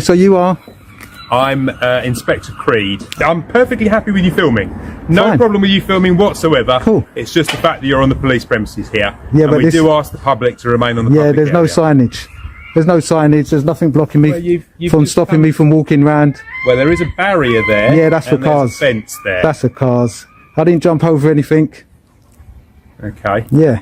So you are? I'm Inspector Creed. I'm perfectly happy with you filming. No Fine. problem with you filming whatsoever. Cool. It's just the fact that you're on the police premises here. Yeah, and but we do ask the public to remain on the Yeah, public there's no area. signage. There's no signage. There's nothing blocking me Well, you've from just stopping me from walking round. Well, there is a barrier there. Yeah, that's for and there's cars. a fence there. That's for cars. I didn't jump over anything. Okay. Yeah.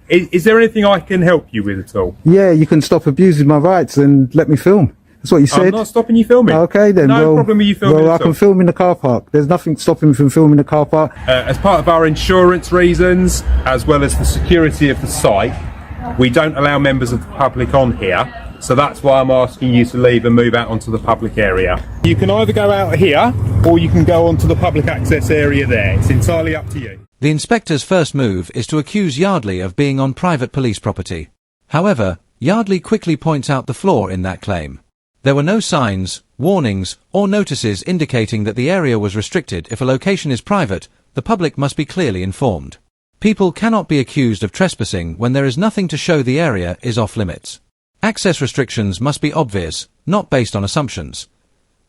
Is there anything I can help you with at all? Yeah, you can stop abusing my rights and let me film. That's what you said. I'm not stopping you filming. Okay then. No well, problem with you filming Well, I at can all. film in the car park. There's nothing stopping me from filming in the car park. As part of our insurance reasons, as well as the security of the site, we don't allow members of the public on here. So that's why I'm asking you to leave and move out onto the public area. You can either go out here or you can go onto the public access area there. It's entirely up to you. The inspector's first move is to accuse Yardley of being on private police property. However, Yardley quickly points out the flaw in that claim. There were no signs, warnings, or notices indicating that the area was restricted. If a location is private, the public must be clearly informed. People cannot be accused of trespassing when there is nothing to show the area is off limits. Access restrictions must be obvious, not based on assumptions.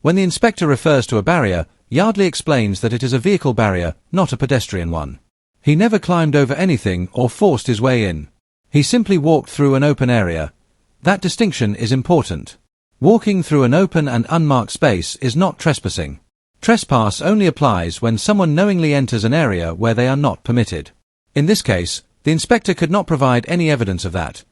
When the inspector refers to a barrier, Yardley explains that it is a vehicle barrier, not a pedestrian one. He never climbed over anything or forced his way in. He simply walked through an open area. That distinction is important. Walking through an open and unmarked space is not trespassing. Trespass only applies when someone knowingly enters an area where they are not permitted. In this case, the inspector could not provide any evidence of that.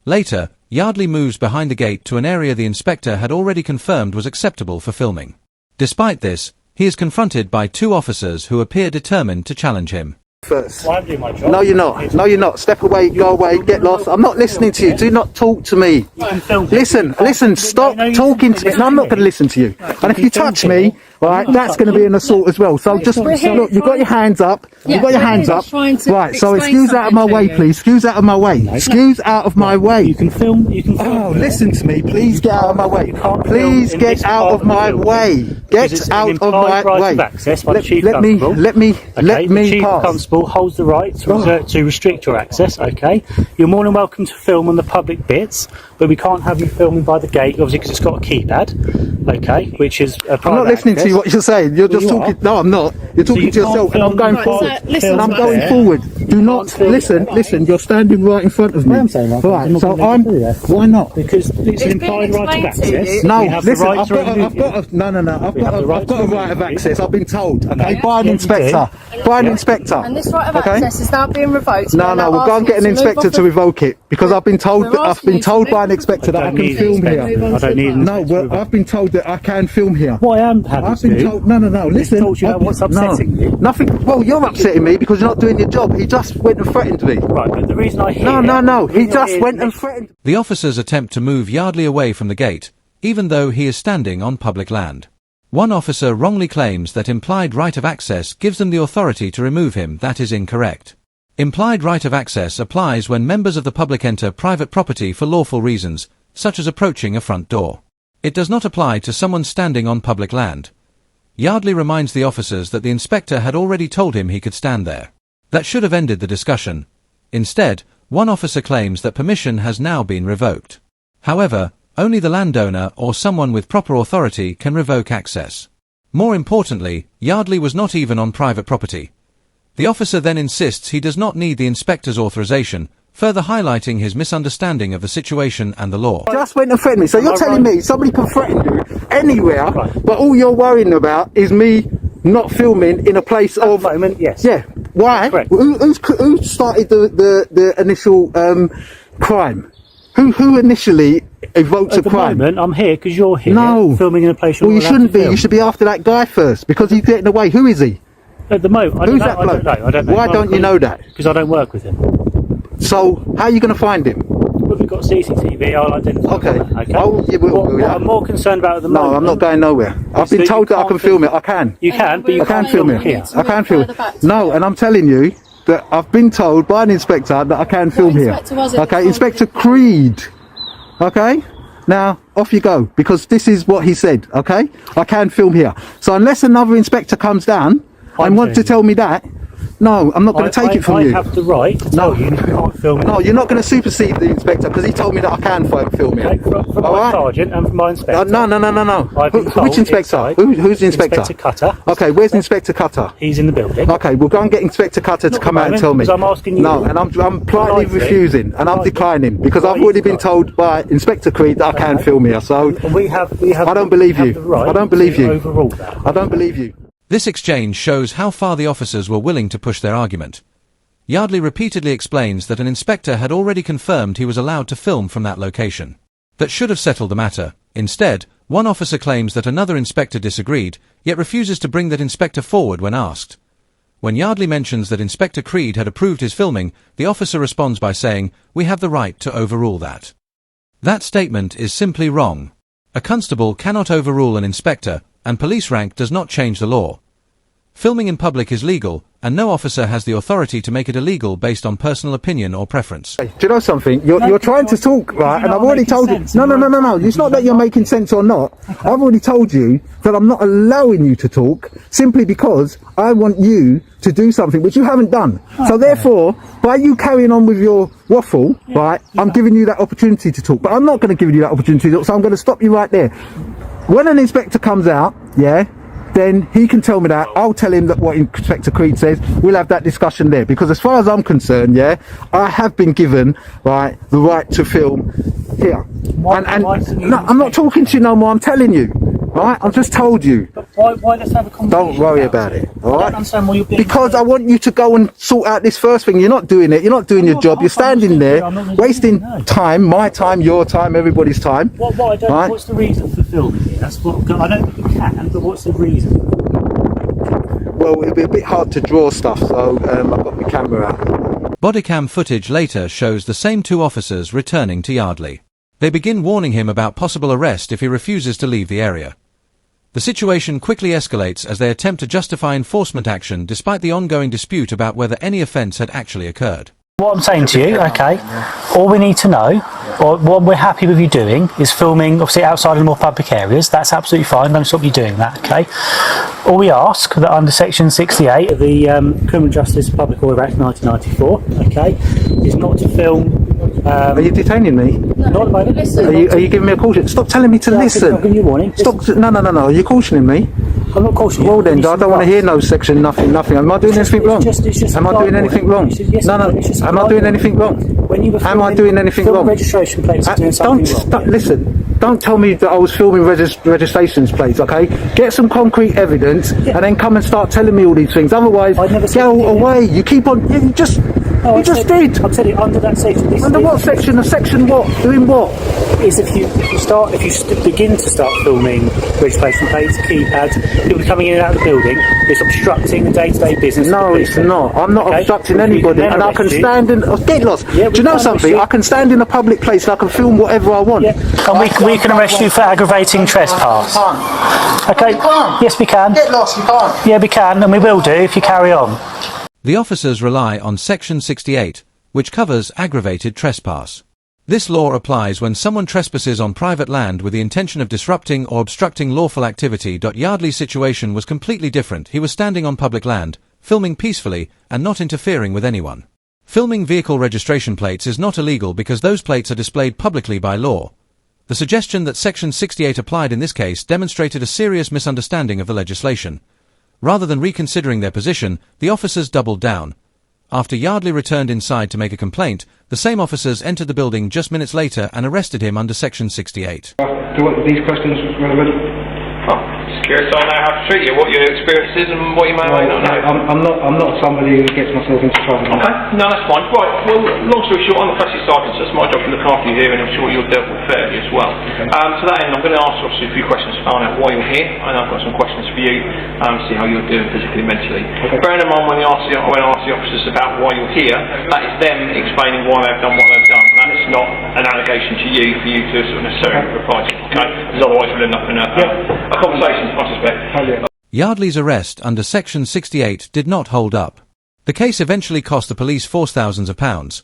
Later, Yardley moves behind the gate to an area the inspector had already confirmed was acceptable for filming. Despite this, he is confronted by two officers who appear determined to challenge him. First. Well, I'm doing my job. No, you're not. No, you're not. Step away, go away, get lost. I'm not listening to you. Do not talk to me. Listen, stop talking to me. No, I'm not going to listen to you. And if you touch me, right, that's going to be an assault as well. So just, look, you've got your hands up. You've got your hands up. Right, so excuse out of my way, please. Excuse out of my way. Excuse out of my way. You can film. Oh, listen to me. Please get out of my way. Please get out of my way. Get out of my way. Let me The Chief pass. Constable holds the right to restrict your access, okay? You're more than welcome to film on the public bits, but we can't have you filming by the gate, obviously, because it's got a keypad, okay, which is a private I'm not listening to you, what you're saying. You're just you talking. are. No, I'm not. You're talking to yourself, and I'm going forward. And I'm going forward. Do not listen. You're standing right in front of me. I'm saying that. Right. So I'm. Why not? Because it's an implied right of access. No, We have the listen. right I've to remove you. got a right of access. I've been told. Okay, by an Yeah, you inspector. By an inspector. And this right of Okay. access is now being revoked. No, we'll go and get an inspector to revoke it because I've been told by an inspector that I can film here. I don't need an No, inspector well, to I've been told that I can film here. What I am having I've to been do, told. No. Listen. told you what's upsetting you. Nothing. Well, you're upsetting me because you're not doing your job. He just went and threatened me. Right, but the reason I hear... No. He just went and threatened. The officers attempt to move Yardley away from the gate, even though he is standing on public land. One officer wrongly claims that implied right of access gives them the authority to remove him. That is incorrect. Implied right of access applies when members of the public enter private property for lawful reasons, such as approaching a front door. It does not apply to someone standing on public land. Yardley reminds the officers that the inspector had already told him he could stand there. That should have ended the discussion. Instead, one officer claims that permission has now been revoked. However, only the landowner or someone with proper authority can revoke access. More importantly, Yardley was not even on private property. The officer then insists he does not need the inspector's authorization, further highlighting his misunderstanding of the situation and the law. Just went and threatened me. So you're telling me somebody can threaten you anywhere, but all you're worrying about is me not filming in a place of... At the moment, yes. Yeah. Why? Correct. Who started the initial crime? Who initially evoked a crime? At the moment, I'm here because you're here. No. Filming in a place you're Well, you not allowed shouldn't to be. film. You should be after that guy first because he's getting away. Who is he? At the moment, I Who's don't that know. bloke? I don't know. Why don't you know that? Because I don't work with him. So how are you going to find him? Well, we've got CCTV, I'll identify Okay. him. Okay. Oh, yeah, What I'm more concerned about at the moment... No, I'm not going nowhere. I've been that told you that I can can't film it. I can. You can, but you I can can't film film it. here. I can film it. No, and I'm telling you that I've been told by an inspector that I can film here. inspector was it? Okay, Inspector Creed. Okay? Now, off you go, because this is what he said, okay? I can film here. So unless another inspector comes down and wants to tell me that, No, I'm not going to take it from you. I have the right to tell you if you can't film it. No, you're not going to supersede the inspector because he told me that I can film it. Okay, from my sergeant and from my inspector. No. Which inspector? Inside, Who's the inspector? Inspector Cutter. Okay, where's Inspector Cutter? He's in the building. Okay, we'll go and get Inspector Cutter to come out and tell me. Because I'm asking you. No, and I'm politely refusing, and I'm declining because I've already been told by Inspector Creed that I can film here. So we have. I don't believe you. Right I don't believe you. Overrule that. I don't believe you. This exchange shows how far the officers were willing to push their argument. Yardley repeatedly explains that an inspector had already confirmed he was allowed to film from that location. That should have settled the matter. Instead, one officer claims that another inspector disagreed, yet refuses to bring that inspector forward when asked. When Yardley mentions that Inspector Creed had approved his filming, the officer responds by saying, "We have the right to overrule that." That statement is simply wrong. A constable cannot overrule an inspector, and police rank does not change the law. Filming in public is legal, and no officer has the authority to make it illegal based on personal opinion or preference. Hey, do you know something? You're trying to talk, right? And I've already told you. No. It's not that you're making sense or not. Okay. I've already told you that I'm not allowing you to talk simply because I want you to do something which you haven't done. Okay. So therefore, by you carrying on with your waffle, right, I'm giving you that opportunity to talk. But I'm not going to give you that opportunity to talk, so I'm going to stop you right there. When an inspector comes out, then he can tell me that. I'll tell him that what Inspector Creed says. We'll have that discussion there. Because as far as I'm concerned, I have been given the right to film here. No, I'm not talking to you no more. I'm telling you. Right? I've just told you. But why let's have a conversation? Don't worry about it. All right? I don't understand why you're being. Because I want you to go and sort out this first thing. You're not doing it. You're not doing your job. You're standing there, wasting time, my time, your time, everybody's time. What I don't. Right? What's the reason for filming it? That's what I don't think you can. But what's the reason? Well, it'll be a bit hard to draw stuff, so I've got my camera out. Bodycam footage later shows the same two officers returning to Yardley. They begin warning him about possible arrest if he refuses to leave the area. The situation quickly escalates as they attempt to justify enforcement action despite the ongoing dispute about whether any offence had actually occurred. What I'm saying to you, okay, all we need to know, or what we're happy with you doing, is filming, obviously outside of the more public areas. That's absolutely fine, don't stop you doing that, okay? All we ask, that under Section 68 of the Criminal Justice Public Order Act 1994, okay, is not to film... Are you detaining me? Not at the moment. Are you giving me a caution? Stop telling me to listen. I'm giving you a warning. Stop. No. Are you cautioning me? I'm not cautioning you. Well then, I don't want to hear no section, nothing. Am I doing anything wrong? Am I doing anything wrong? No. Am I doing anything wrong? Am I doing anything wrong? Registration plates doing something wrong. Listen. Don't tell me that I was filming registrations plates, okay? Get some concrete evidence and then come and start telling me all these things. Otherwise, go away. You keep on. You just did. I'll tell you, under that section. Under what section? A section what? Doing what? Is if you begin to start filming registration plates, keypads, people coming in and out of the building, it's obstructing the day-to-day business. No, it's not. I'm not obstructing anybody, and I can stand in. Get lost. Do you know something? I can stand in a public place and I can film whatever I want. Yeah. And we can arrest you for aggravating trespass. Okay. Yes, we can. Get lost. You can't. Yeah, we can, and we will do if you carry on. The officers rely on Section 68, which covers aggravated trespass. This law applies when someone trespasses on private land with the intention of disrupting or obstructing lawful activity. Yardley's situation was completely different. He was standing on public land, filming peacefully, and not interfering with anyone. Filming vehicle registration plates is not illegal because those plates are displayed publicly by law. The suggestion that Section 68 applied in this case demonstrated a serious misunderstanding of the legislation. Rather than reconsidering their position, the officers doubled down. After Yardley returned inside to make a complaint, the same officers entered the building just minutes later and arrested him under Section 68. Do these questions relevant? Just curious on how to treat you, what your experience is and what you may or may not know. I'm not somebody who gets myself into trouble. Okay, no, that's fine. Right, well, long story short, I'm the Classic Sergeant, so it's my job to look after you here, and I'm sure you're dealt with fairly as well. Okay. To that end, I'm going to ask you obviously a few questions to find out why you're here, and I've got some questions for you, see how you're doing physically, mentally. Okay. Bearing in mind when I ask the officers about why you're here, that is them explaining why they've done what they've done. That is not an allegation to you for you to sort of necessarily reply to, okay? Because otherwise we'll end up in a conversation, I suspect. Yardley's arrest under Section 68 did not hold up. The case eventually cost the police thousands of pounds.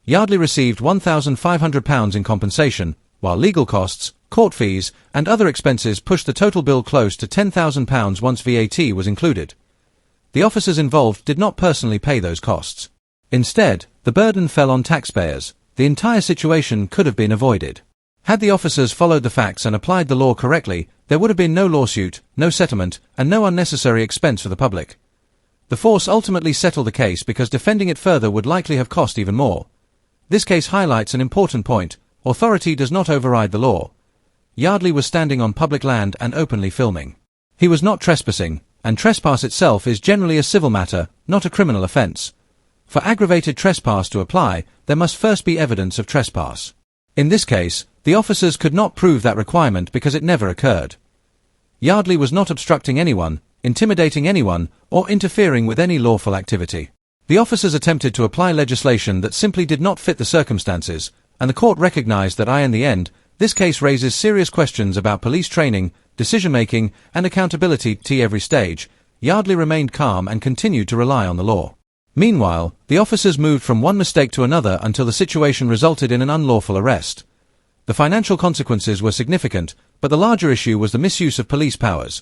Yardley received £1,500 in compensation, while legal costs, court fees, and other expenses pushed the total bill close to £10,000 once VAT was included. the officers involved did not personally pay those costs. Instead, the burden fell on taxpayers. The entire situation could have been avoided. Had the officers followed the facts and applied the law correctly, there would have been no lawsuit, no settlement, and no unnecessary expense for the public. The force ultimately settled the case because defending it further would likely have cost even more. This case highlights an important point: authority does not override the law. Yardley was standing on public land and openly filming. He was not trespassing, and trespass itself is generally a civil matter, not a criminal offence. For aggravated trespass to apply, there must first be evidence of trespass. In this case, the officers could not prove that requirement because it never occurred. Yardley was not obstructing anyone, intimidating anyone, or interfering with any lawful activity. The officers attempted to apply legislation that simply did not fit the circumstances, and the court recognized that in the end, this case raises serious questions about police training, decision-making, and accountability at every stage. Yardley remained calm and continued to rely on the law. Meanwhile, the officers moved from one mistake to another until the situation resulted in an unlawful arrest. The financial consequences were significant, but the larger issue was the misuse of police powers.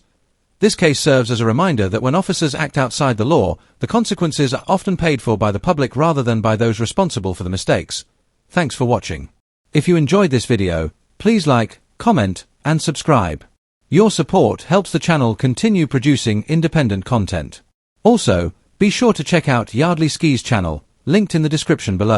This case serves as a reminder that when officers act outside the law, the consequences are often paid for by the public rather than by those responsible for the mistakes. Thanks for watching. If you enjoyed this video, please like, comment, and subscribe. Your support helps the channel continue producing independent content. Also, be sure to check out Yardley Ski's channel, linked in the description below.